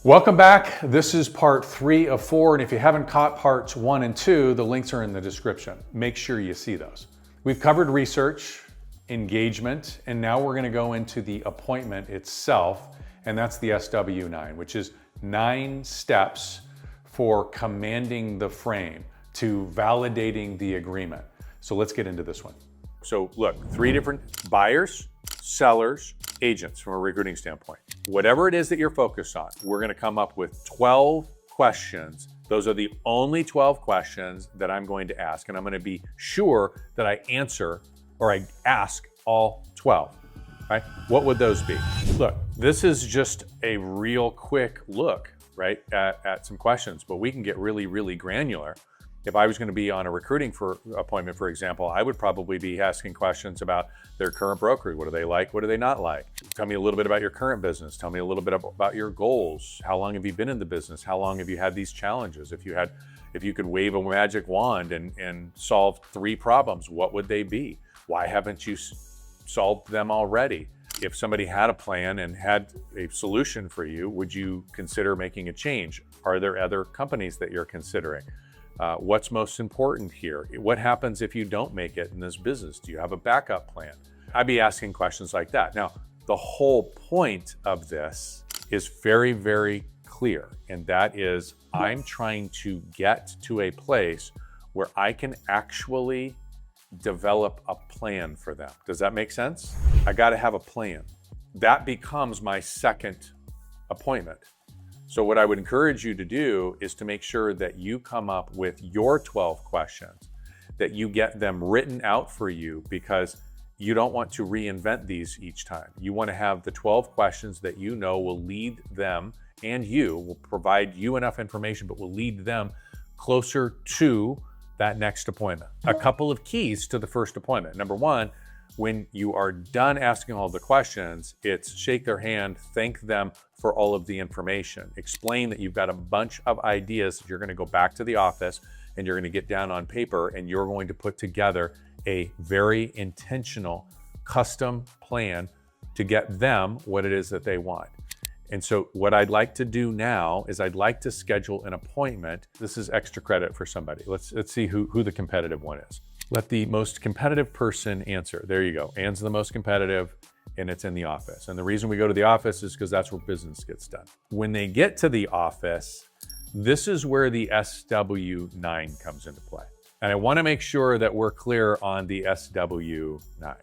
Welcome back. This is part 3 of 4, and if you haven't caught parts 1 and 2, the links are in the description. Make sure you see those. We've covered research, engagement, and now we're going to go into the appointment itself, and that's the SW9, which is 9 steps for commanding the frame, to validating the agreement. So let's get into this one. So look, 3 different buyers, sellers, agents from a recruiting standpoint. Whatever it is that you're focused on, we're going to come up with 12 questions. Those are the only 12 questions that I'm going to ask, and I'm going to be sure that I answer or I ask all 12. Right? What would those be? Look, this is just a real quick look, right, at some questions, but we can get really, really granular. If I was going to be on a recruiting appointment, for example, I would probably be asking questions about their current broker. What do they like? What do they not like? Tell me a little bit about your current business. Tell me a little bit about your goals. How long have you been in the business? How long have you had these challenges? If you could wave a magic wand and solve 3 problems, what would they be? Why haven't you solved them already? If somebody had a plan and had a solution for you, would you consider making a change? Are there other companies that you're considering? What's most important here? What happens if you don't make it in this business? Do you have a backup plan? I'd be asking questions like that. Now, the whole point of this is very, very clear, and that is I'm trying to get to a place where I can actually develop a plan for them. Does that make sense? I got to have a plan. That becomes my second appointment. So what I would encourage you to do is to make sure that you come up with your 12 questions, that you get them written out for you, because you don't want to reinvent these each time. You want to have the 12 questions that you know will lead them, and you will provide you enough information, but will lead them closer to that next appointment. A couple of keys to the first appointment. Number 1, when you are done asking all the questions, it's shake their hand, thank them for all of the information. Explain that you've got a bunch of ideas. You're going to go back to the office and you're going to get down on paper and you're going to put together a very intentional custom plan to get them what it is that they want. And so what I'd like to do now is I'd like to schedule an appointment. This is extra credit for somebody. Let's see who the competitive one is. Let the most competitive person answer. There you go. Ann's the most competitive, and it's in the office. And the reason we go to the office is because that's where business gets done. When they get to the office, this is where the SW9 comes into play. And I want to make sure that we're clear on the SW9.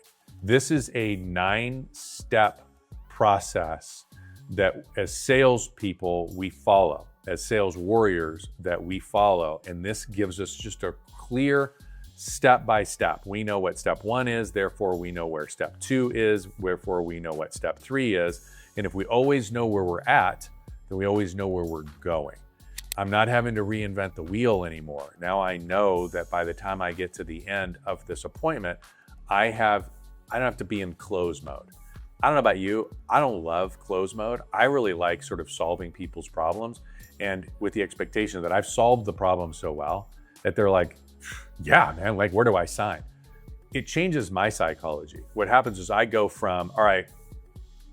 This is a 9-step process that as salespeople we follow, as sales warriors that we follow. And this gives us just a clear step by step. We know what step 1 is, therefore we know where step 2 is, wherefore we know what step 3 is. And if we always know where we're at, then we always know where we're going. I'm not having to reinvent the wheel anymore. Now I know that by the time I get to the end of this appointment, I don't have to be in close mode. I don't know about you, I don't love close mode. I really like sort of solving people's problems, and with the expectation that I've solved the problem so well that they're like, yeah, man, like, where do I sign? It changes my psychology. What happens is I go from, all right,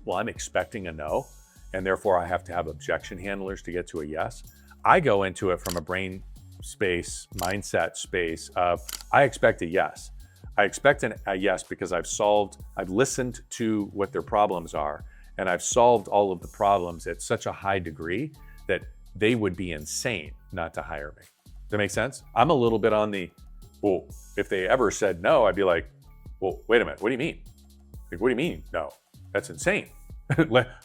well, I'm expecting a no, and therefore I have to have objection handlers to get to a yes. I go into it from a brain space, mindset space of, I expect a yes. I expect a yes because I've listened to what their problems are, and I've solved all of the problems at such a high degree that they would be insane not to hire me. Does that make sense? I'm a little bit on the, well, if they ever said no, I'd be like, well, wait a minute, what do you mean? Like, what do you mean? No, that's insane.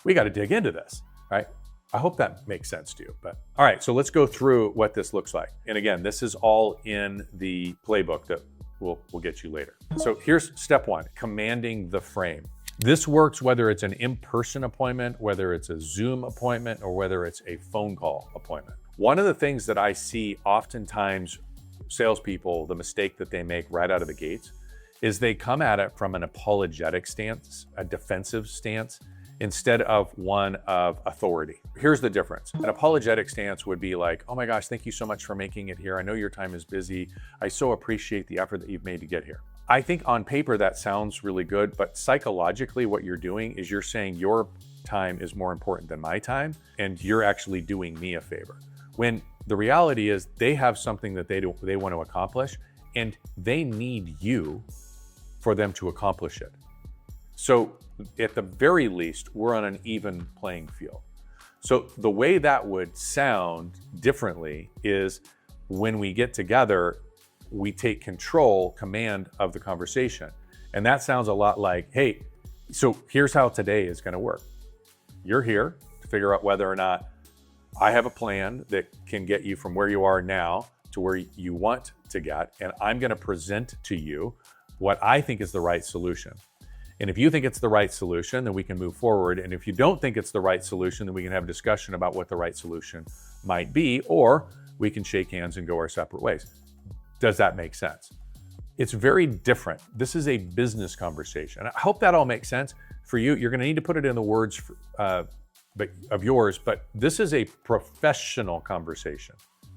We got to dig into this, right? I hope that makes sense to you. But all right, so let's go through what this looks like. And again, this is all in the playbook that we'll get you later. So here's step 1, commanding the frame. This works whether it's an in-person appointment, whether it's a Zoom appointment, or whether it's a phone call appointment. One of the things that I see oftentimes salespeople, the mistake that they make right out of the gates, is they come at it from an apologetic stance, a defensive stance, instead of one of authority. Here's the difference. An apologetic stance would be like, oh my gosh, thank you so much for making it here. I know your time is busy. I so appreciate the effort that you've made to get here. I think on paper that sounds really good, but psychologically what you're doing is you're saying your time is more important than my time, and you're actually doing me a favor. When the reality is they have something that they want to accomplish, and they need you for them to accomplish it. So at the very least, we're on an even playing field. So the way that would sound differently is when we get together, we take command of the conversation. And that sounds a lot like, hey, so here's how today is going to work. You're here to figure out whether or not I have a plan that can get you from where you are now to where you want to get. And I'm going to present to you what I think is the right solution. And if you think it's the right solution, then we can move forward. And if you don't think it's the right solution, then we can have a discussion about what the right solution might be, or we can shake hands and go our separate ways. Does that make sense? It's very different. This is a business conversation. I hope that all makes sense for you. You're going to need to put it in the words of yours, but this is a professional conversation,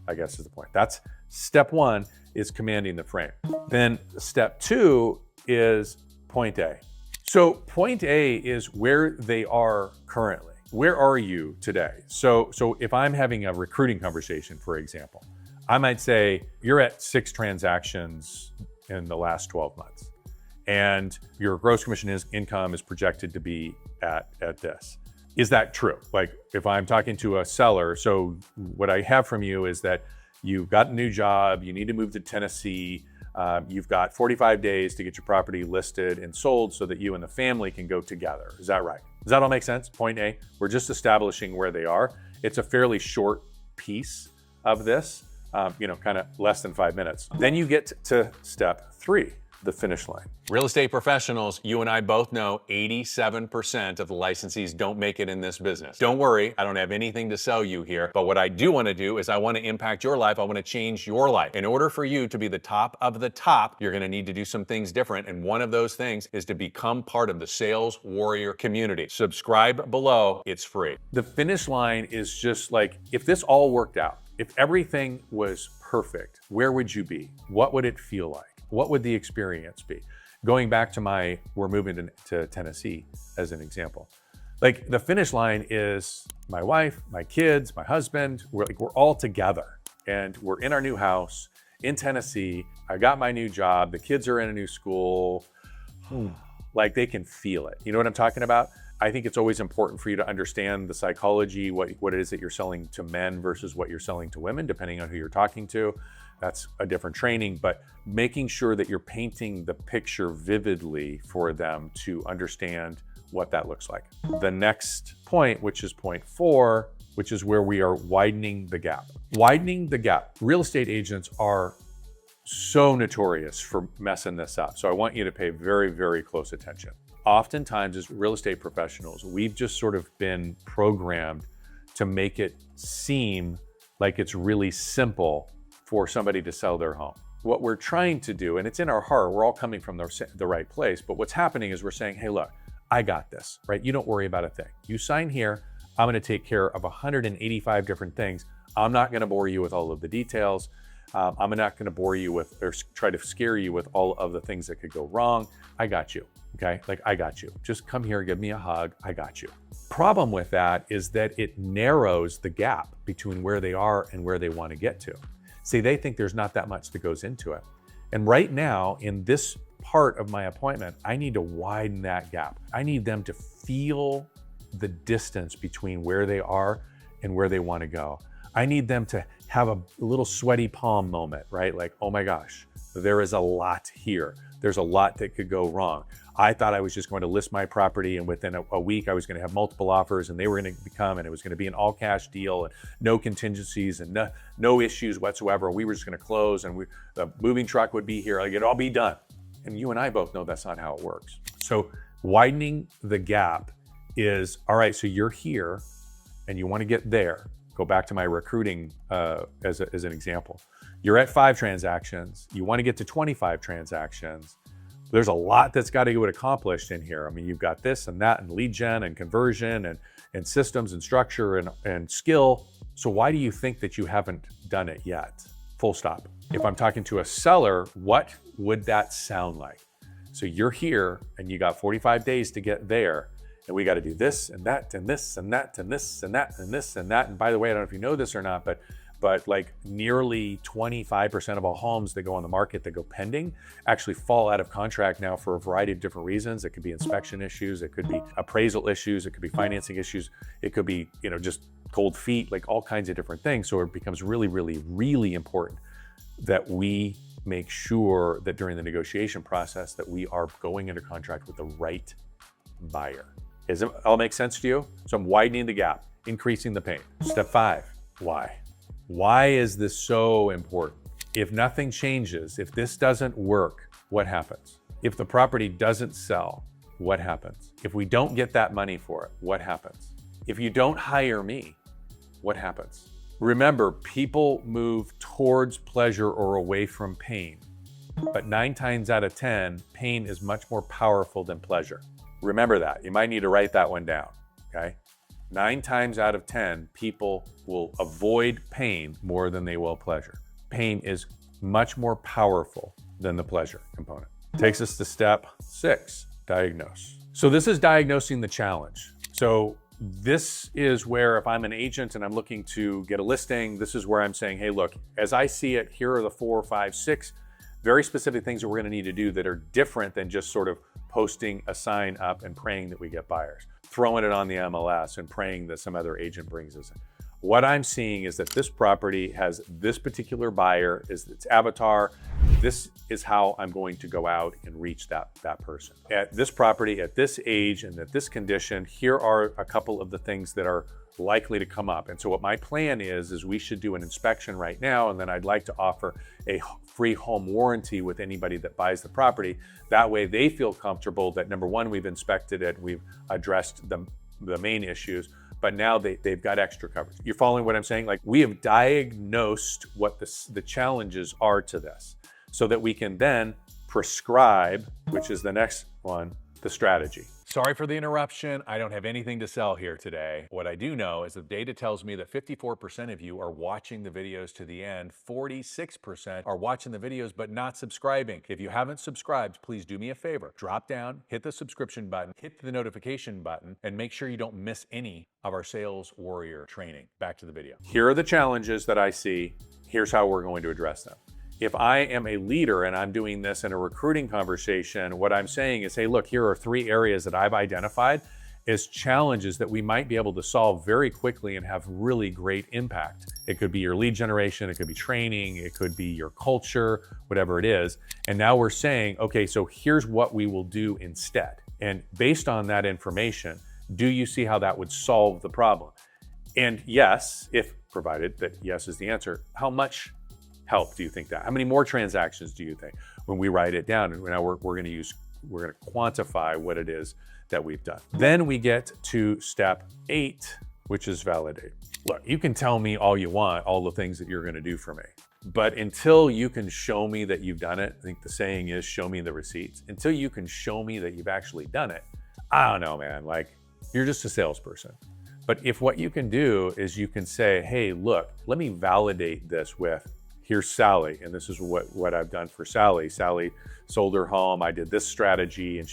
I guess is the point. That's step one, is commanding the frame. Then step two is point A. So point A is where they are currently. Where are you today? So if I'm having a recruiting conversation, for example, I might say, you're at 6 transactions in the last 12 months, and your gross commission income is projected to be at this. Is that true? Like if I'm talking to a seller, so what I have from you is that you've got a new job, you need to move to Tennessee, you've got 45 days to get your property listed and sold so that you and the family can go together. Is that right? Does that all make sense? Point A, we're just establishing where they are. It's a fairly short piece of this, kind of less than 5 minutes. Then you get to step 3, the finish line. Real estate professionals, you and I both know 87% of the licensees don't make it in this business. Don't worry, I don't have anything to sell you here, but what I do want to do is I want to impact your life. I want to change your life. In order for you to be the top of the top, you're going to need to do some things different, and one of those things is to become part of the Sales Warrior community. Subscribe below, it's free. The finish line is just like, if this all worked out, if everything was perfect, where would you be? What would it feel like? What would the experience be? Going back to we're moving to Tennessee as an example. Like the finish line is my wife, my kids, my husband, we're all together and we're in our new house in Tennessee. I got my new job. The kids are in a new school. Like they can feel it. You know what I'm talking about? I think it's always important for you to understand the psychology, what it is that you're selling to men versus what you're selling to women, depending on who you're talking to. That's a different training, but making sure that you're painting the picture vividly for them to understand what that looks like. The next point, which is point 4, which is where we are widening the gap. Widening the gap. Real estate agents are so notorious for messing this up. So I want you to pay very, very close attention. Oftentimes as real estate professionals, we've just sort of been programmed to make it seem like it's really simple for somebody to sell their home. What we're trying to do, and it's in our heart, we're all coming from the right place, but what's happening is we're saying, hey, look, I got this, right? You don't worry about a thing. You sign here, I'm gonna take care of 185 different things. I'm not gonna bore you with all of the details. I'm not gonna bore you with, or try to scare you with all of the things that could go wrong. I got you, okay? Like, I got you. Just come here, give me a hug, I got you. Problem with that is that it narrows the gap between where they are and where they wanna get to. See, they think there's not that much that goes into it. And right now, in this part of my appointment, I need to widen that gap. I need them to feel the distance between where they are and where they want to go. I need them to have a little sweaty palm moment, right? Like, oh my gosh, there is a lot here. There's a lot that could go wrong. I thought I was just going to list my property and within a week I was going to have multiple offers and they were going to come and it was going to be an all cash deal and no contingencies and no issues whatsoever. We were just going to close and the moving truck would be here. Like it'd all be done. And you and I both know that's not how it works. So widening the gap is, all right, so you're here and you want to get there. Go back to my recruiting as an example. You're at 5 transactions. You want to get to 25 transactions. There's a lot that's got to get accomplished in here. I mean, you've got this and that and lead gen and conversion and systems and structure and skill. So why do you think that you haven't done it yet? Full stop. If I'm talking to a seller, what would that sound like? So you're here and you got 45 days to get there. And we got to do this and that and this and that and this and that and this and that. And by the way, I don't know if you know this or not, but like nearly 25% of all homes that go on the market that go pending actually fall out of contract now for a variety of different reasons. It could be inspection issues, it could be appraisal issues, it could be financing issues, it could be, just cold feet, like all kinds of different things. So it becomes really, really, really important that we make sure that during the negotiation process that we are going into contract with the right buyer. Does it all make sense to you? So I'm widening the gap, increasing the pain. Step 5, why? Why is this so important? If nothing changes, if this doesn't work, what happens? If the property doesn't sell, what happens? If we don't get that money for it, what happens? If you don't hire me, what happens? Remember, people move towards pleasure or away from pain. But 9 times out of 10, pain is much more powerful than pleasure. Remember that. You might need to write that one down, okay? 9 times out of 10, people will avoid pain more than they will pleasure. Pain is much more powerful than the pleasure component. Takes us to step 6, diagnose. So this is diagnosing the challenge. So this is where if I'm an agent and I'm looking to get a listing, this is where I'm saying, hey, look, as I see it, here are the 4, 5, 6 very specific things that we're going to need to do that are different than just sort of posting a sign up and praying that we get buyers, throwing it on the MLS and praying that some other agent brings us in. What I'm seeing is that this property has this particular buyer, is its avatar. This is how I'm going to go out and reach that person. At this property, at this age, and at this condition, here are a couple of the things that are likely to come up. And so what my plan is we should do an inspection right now, and then I'd like to offer a free home warranty with anybody that buys the property. That way they feel comfortable that, number one, we've inspected it, we've addressed the main issues, but now they've got extra coverage. You're following what I'm saying? Like, we have diagnosed what the challenges are to this so that we can then prescribe, which is the next one, the strategy. Sorry for the interruption. I don't have anything to sell here today. What I do know is the data tells me that 54% of you are watching the videos to the end. 46% are watching the videos but not subscribing. If you haven't subscribed, please do me a favor. Drop down, hit the subscription button, hit the notification button, and make sure you don't miss any of our Sales Warrior training. Back to the video. Here are the challenges that I see. Here's how we're going to address them. If I am a leader and I'm doing this in a recruiting conversation, what I'm saying is, hey, look, here are 3 areas that I've identified as challenges that we might be able to solve very quickly and have really great impact. It could be your lead generation, it could be training, it could be your culture, whatever it is. And now we're saying, okay, so here's what we will do instead. And based on that information, do you see how that would solve the problem? And yes, if provided that yes is the answer, how much help do you think that? How many more transactions do you think when we write it down? And now we're going to quantify what it is that we've done. Then we get to step 8, which is validate. Look, you can tell me all you want, all the things that you're going to do for me, but until you can show me that you've done it, I think the saying is, show me the receipts. Until you can show me that you've actually done it, I don't know, man, like, you're just a salesperson. But if what you can do is you can say, hey, look, let me validate this with, here's Sally, and this is what I've done for Sally. Sally sold her home. I did this strategy, and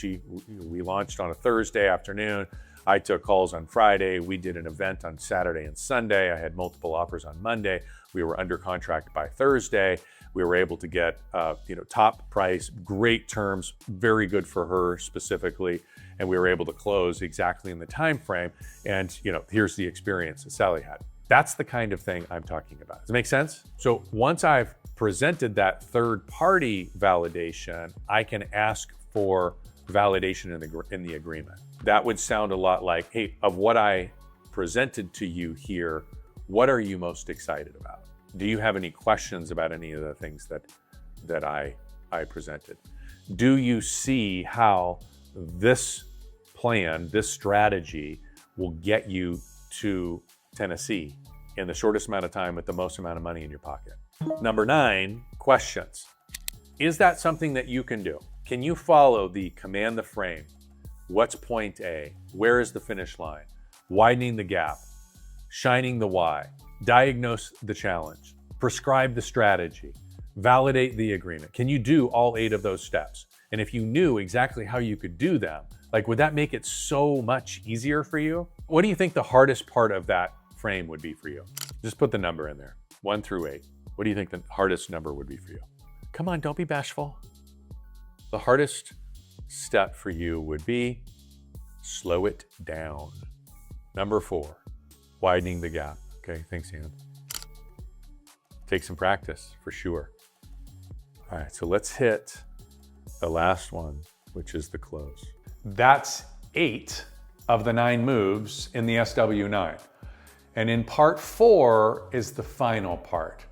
we launched on a Thursday afternoon. I took calls on Friday. We did an event on Saturday and Sunday. I had multiple offers on Monday. We were under contract by Thursday. We were able to get top price, great terms, very good for her specifically, and we were able to close exactly in the time frame. And here's the experience that Sally had. That's the kind of thing I'm talking about. Does it make sense? So once I've presented that third-party validation, I can ask for validation in the agreement. That would sound a lot like, hey, of what I presented to you here, what are you most excited about? Do you have any questions about any of the things that I presented? Do you see how this plan, this strategy will get you to Tennessee in the shortest amount of time with the most amount of money in your pocket? Number 9, questions. Is that something that you can do? Can you follow the command the frame? What's point A? Where is the finish line? Widening the gap, shining the why, diagnose the challenge, prescribe the strategy, validate the agreement. Can you do all 8 of those steps? And if you knew exactly how you could do them, Like, would that make it so much easier for you? What do you think the hardest part of that frame would be for you? Just put the number in there, 1 through 8. What do you think the hardest number would be for you? Come on, don't be bashful. The hardest step for you would be slow it down. Number 4, widening the gap. Okay, thanks, Ian. Take some practice for sure. All right, so let's hit the last one, which is the close. That's 8 of the 9 moves in the SW9. And in part 4 is the final part.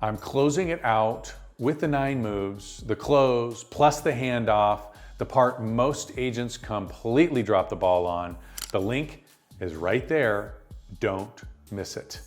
I'm closing it out with the 9 moves, the close, plus the handoff, the part most agents completely drop the ball on. The link is right there. Don't miss it.